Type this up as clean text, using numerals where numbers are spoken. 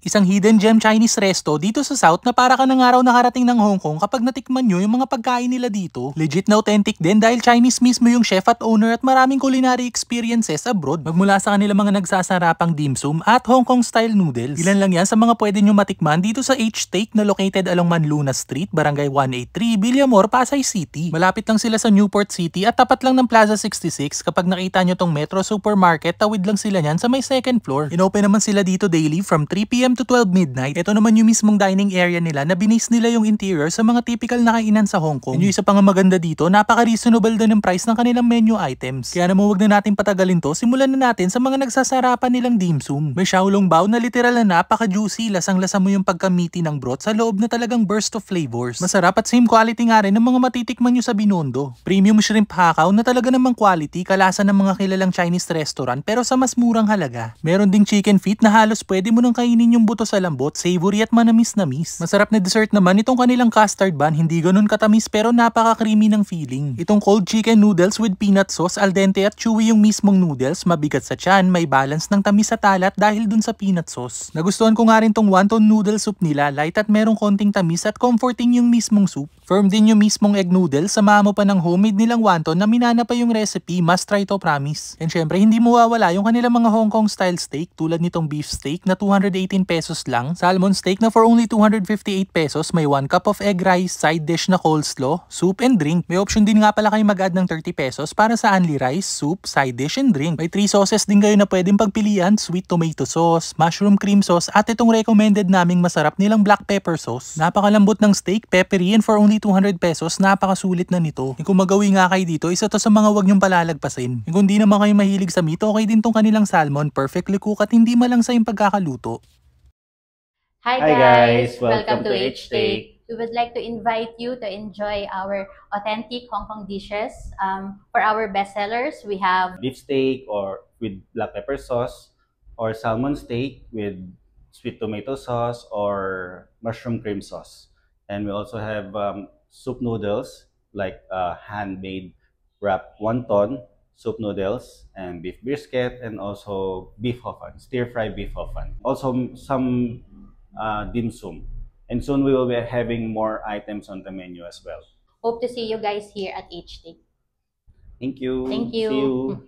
Isang hidden gem Chinese resto dito sa South na para ka ng araw nakarating ng Hong Kong kapag natikman nyo yung mga pagkain nila dito. Legit na authentic din dahil Chinese mismo yung chef at owner at maraming culinary experiences abroad. Magmula sa kanila mga nagsasarapang dim sum at Hong Kong style noodles. Ilan lang yan sa mga pwede nyo matikman dito sa H-Steak na located along Manluna Street, Barangay 183, Villamor, Pasay City. Malapit lang sila sa Newport City at tapat lang ng Plaza 66. Kapag nakita nyo tong Metro Supermarket, tawid lang sila nyan sa may second floor. Inopen naman sila dito daily from 3 p.m. to 12 midnight. Ito naman yung mismong dining area nila na binis nila yung interior sa mga typical na kainan sa Hong Kong. Yung isa pang maganda dito, napaka-reasonable din ng price ng kanilang menu items. Kaya naman wag na natin patagalin to, simulan na natin sa mga nagsasarapan nilang dim sum. May Shaolong bao na literal na napaka-juicy, lasang-lasa mo yung pagka-meaty ng broth sa loob na talagang burst of flavors. Masarap at same quality nga rin ng mga matitikman nyo sa Binondo. Premium shrimp hakaw na talaga namang quality, kalasa ng mga kilalang Chinese restaurant pero sa mas murang halaga. Meron ding chicken feet na halos pwede mo nang kainin yung buto sa lambot, savory at manamis-namis. Masarap na dessert naman itong kanilang custard bun, hindi ganun katamis pero napaka-creamy ng feeling. Itong cold chicken noodles with peanut sauce, al dente at chewy yung mismong noodles, mabigat sa tiyan, may balance ng tamis at alat dahil dun sa peanut sauce. Nagustuhan ko nga rin tong wonton noodle soup nila, light at merong konting tamis at comforting yung mismong soup. Firm din yung mismong egg noodles, samahan mo pa ng homemade nilang wonton na minana pa yung recipe, must try to promise. And syempre hindi mawawala yung kanilang mga Hong Kong style steak tulad nitong beef steak na 218 pesos lang, salmon steak na for only 258 pesos, may 1 cup of egg rice, side dish na coleslaw, soup and drink. May option din nga pala kayo mag-add ng 30 pesos para sa only rice, soup, side dish and drink. May 3 sauces din kayo na pwedeng pagpilian, sweet tomato sauce, mushroom cream sauce at itong recommended naming masarap nilang black pepper sauce. Napakalambot ng steak, peppery and for only 200 pesos, napakasulit na nito. Kung magawi nga kayo dito, isa to sa mga wag nyong palalagpasin. Kung di naman kayo mahilig sa meat, okay din tong kanilang salmon, perfectly cooked at hindi malang sa yung pagkakaluto. Hi guys! Welcome to H-Take. We would like to invite you to enjoy our authentic Hong Kong dishes. For our bestsellers, we have beef steak or with black pepper sauce, or salmon steak with sweet tomato sauce or mushroom cream sauce. And we also have soup noodles like hand-made wrapped wonton, soup noodles, and beef brisket, and also beef ho fun, stir-fry beef ho fun. Also some dim sum. And soon we will be having more items on the menu as well. Hope to see you guys here at H-Take. Thank you. Thank you. See you.